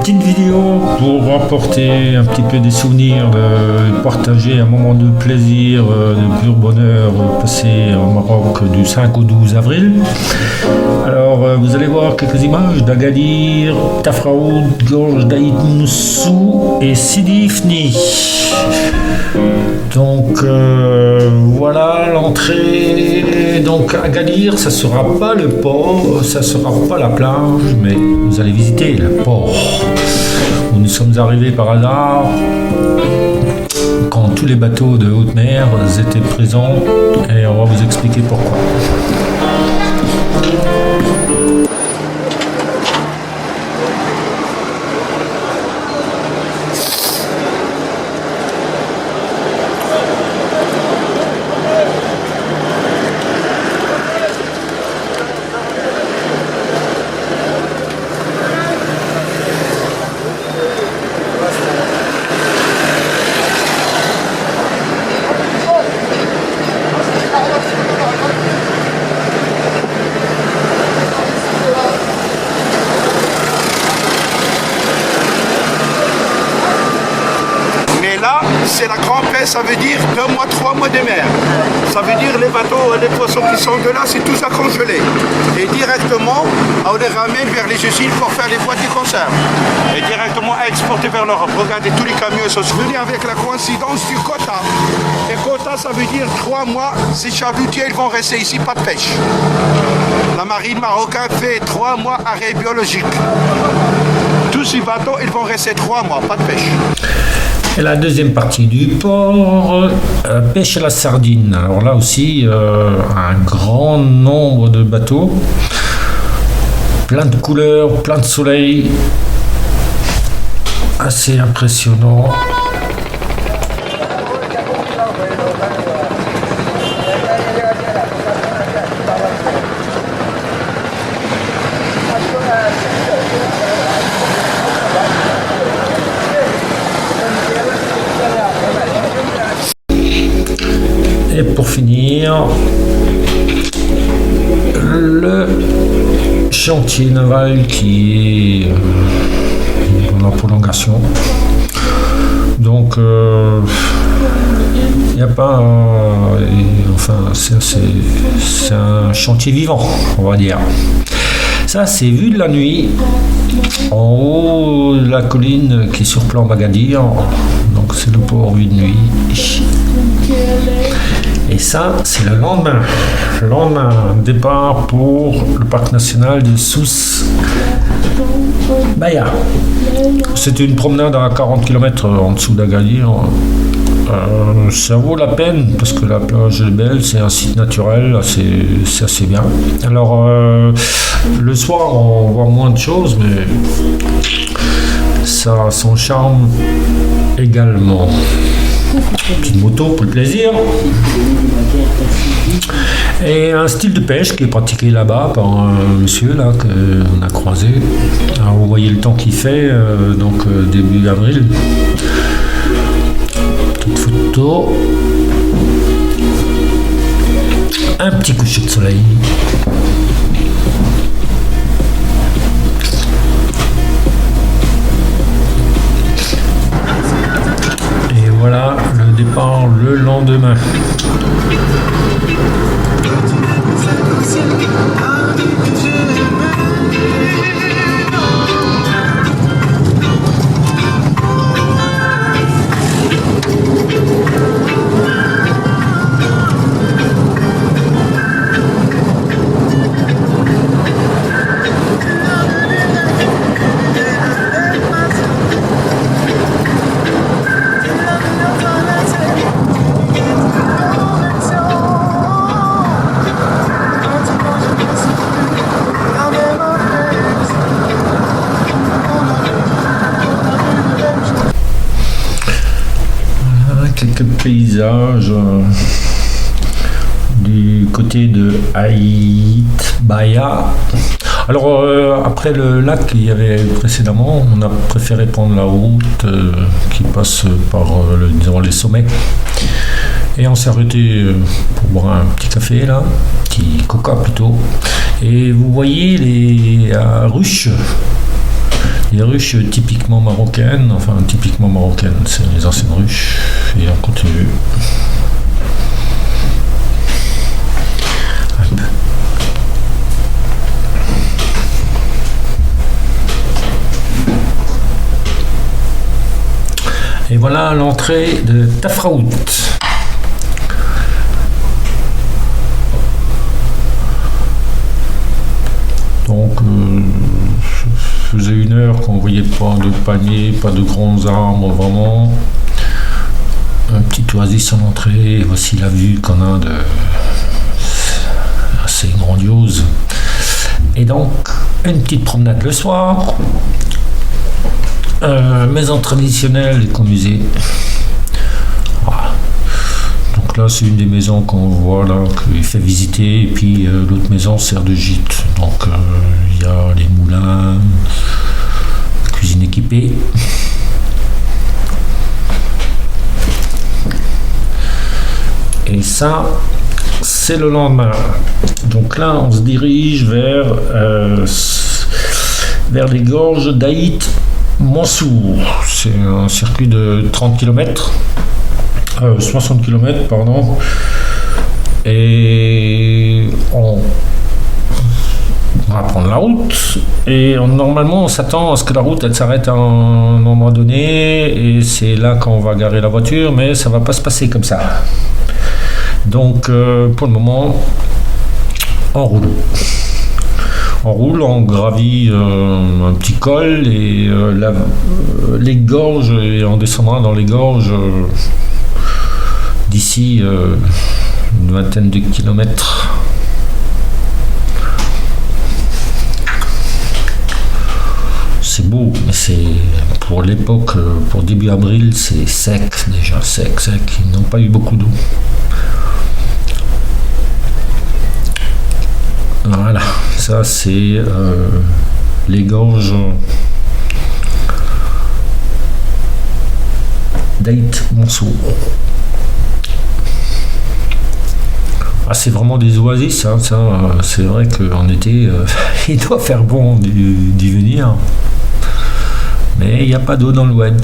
petite vidéo pour rapporter un petit peu des souvenirs, partager un moment de plaisir, de pur bonheur passé au Maroc du 5 au 12 avril. Alors vous allez voir quelques images d'Agadir, Tafraout, Gorge d'Aïd Moussou et Sidi Ifni. Donc voilà l'entrée. Donc Agadir, ça sera pas le port, ça sera pas la plage, mais vous allez visiter le port où nous sommes arrivés par hasard quand tous les bateaux de haute mer étaient présents, et on va vous expliquer pourquoi. C'est la grande paix, ça veut dire 2 mois, 3 mois de mer. Ça veut dire les bateaux, les poissons qui sont de là, c'est tout ça congelé. Et directement, on les ramène vers les usines pour faire les boîtes de conserve. Et directement à exporter vers l'Europe. Regardez, tous les camions sont venus avec la coïncidence du quota. Et quota, ça veut dire 3 mois, ces chalutiers, ils vont rester ici, pas de pêche. La marine marocaine fait 3 mois arrêt biologique. Tous ces bateaux, ils vont rester 3 mois, pas de pêche. Et la deuxième partie du port, pêche à la sardine. Alors là aussi, un grand nombre de bateaux, plein de couleurs, plein de soleil, assez impressionnant. Et pour finir, le chantier naval qui est dans la prolongation. Donc, il n'y a pas enfin, c'est un chantier vivant, on va dire. Ça, c'est vu de la nuit, en haut de la colline qui surplombe Agadir. Donc, c'est le port vu de nuit. Et ça, c'est le lendemain. Le lendemain, départ pour le parc national de Souss Baya. C'était une promenade à 40 km en dessous d'Agadir. Ça vaut la peine parce que la plage est belle, c'est un site naturel, c'est assez bien. Alors, le soir, on voit moins de choses, mais ça a son charme également. Petite moto pour le plaisir. Et un style de pêche qui est pratiqué là-bas par un monsieur là qu'on a croisé. Alors, vous voyez le temps qu'il fait, donc début avril. Petite photo. Un petit coucher de soleil. Et voilà le départ le lendemain. Quelques paysages du côté de Aït Baya. Alors après le lac qu'il y avait précédemment, on a préféré prendre la route qui passe par les sommets. Et on s'est arrêté pour boire un petit café là, petit coca plutôt. Et vous voyez les ruches Les ruches typiquement marocaines, c'est les anciennes ruches, et on continue. Et voilà l'entrée de Tafraout. Donc, ça faisait 1 heure qu'on ne voyait pas de palmiers, pas de grands arbres, vraiment. Un petit oasis à l'entrée, et voici la vue qu'on a de assez grandiose. Et donc, une petite promenade le soir. Maison traditionnelle et musée. Voilà. Donc là, c'est une des maisons qu'on voit là, qu'il fait visiter, et puis l'autre maison sert de gîte. Donc il y a les moulins, cuisine équipée. Et ça, c'est le lendemain. Donc là, on se dirige vers les gorges d'Aït Mansour. C'est un circuit de 30 km, 60 km, pardon. Et on va prendre la route. Et normalement, on s'attend à ce que la route elle s'arrête à un endroit donné. Et c'est là qu'on va garer la voiture, mais ça va pas se passer comme ça. Donc, pour le moment, on roule. On gravit un petit col et les gorges, et on descendra dans les gorges d'ici une vingtaine de kilomètres. C'est beau, mais c'est pour l'époque, pour début avril, c'est sec, déjà sec. Ils n'ont pas eu beaucoup d'eau. Voilà, ça c'est les gorges d'Aït Mansour. Ah, c'est vraiment des oasis, hein, ça, c'est vrai qu'en été, il doit faire bon d'y venir. Mais il n'y a pas d'eau dans le Oued.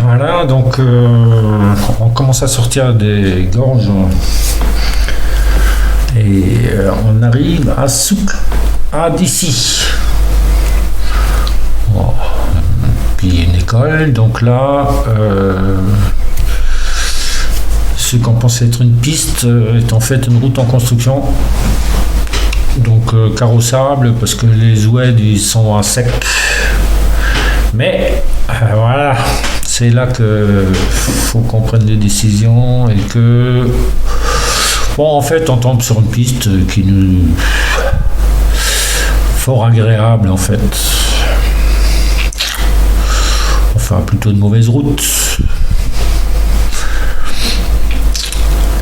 Voilà, donc on commence à sortir des gorges et on arrive à Souk d'ici. Bon. Puis il y a une école, donc là, ce qu'on pensait être une piste est en fait une route en construction. Donc carrossable parce que les oueds ils sont à sec. Mais voilà. C'est là que faut qu'on prenne des décisions et que bon en fait on tombe sur une piste qui nous fort agréable en fait. Enfin plutôt de mauvaise route.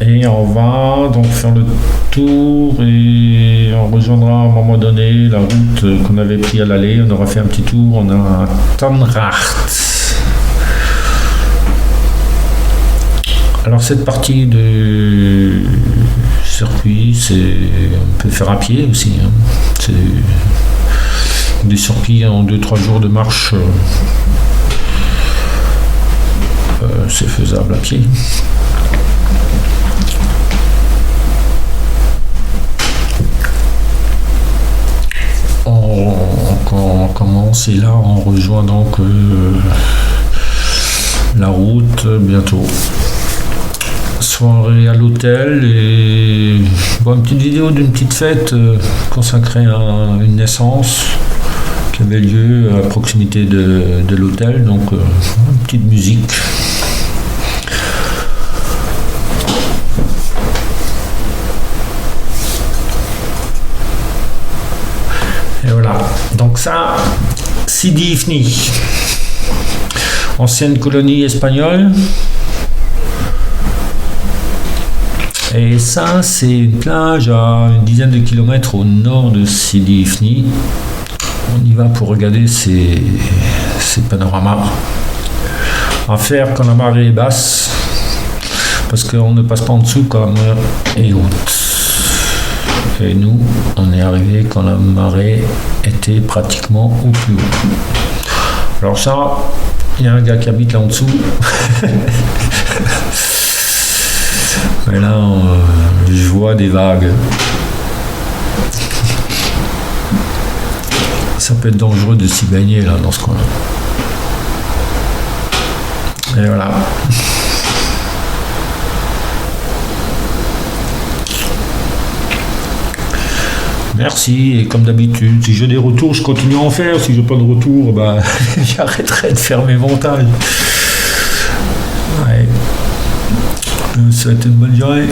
Et on va donc faire le tour et on rejoindra à un moment donné la route qu'on avait pris à l'aller. On aura fait un petit tour, on a un Tanracht. Alors cette partie de circuit, on peut faire à pied aussi. Hein. C'est des circuits en 2-3 jours de marche. C'est faisable à pied. On commence et là on rejoint donc la route bientôt. Soirée à l'hôtel et bon, une petite vidéo d'une petite fête consacrée à une naissance qui avait lieu à proximité de l'hôtel, donc une petite musique. Et voilà, donc ça, Sidi Ifni, ancienne colonie espagnole. Et ça, c'est une plage à une dizaine de kilomètres au nord de Sidi Ifni. On y va pour regarder ces panoramas. À faire quand la marée est basse, parce qu'on ne passe pas en dessous quand la mer est haute. Et nous, on est arrivé quand la marée était pratiquement au plus haut. Alors ça, il y a un gars qui habite là en dessous. Et là, je vois des vagues. Ça peut être dangereux de s'y baigner là dans ce coin-là. Et voilà. Merci, et comme d'habitude, si j'ai des retours, je continue à en faire. Si j'ai pas de retour, j'arrêterai de faire mes montages. Ouais. Je vous souhaite une bonne journée.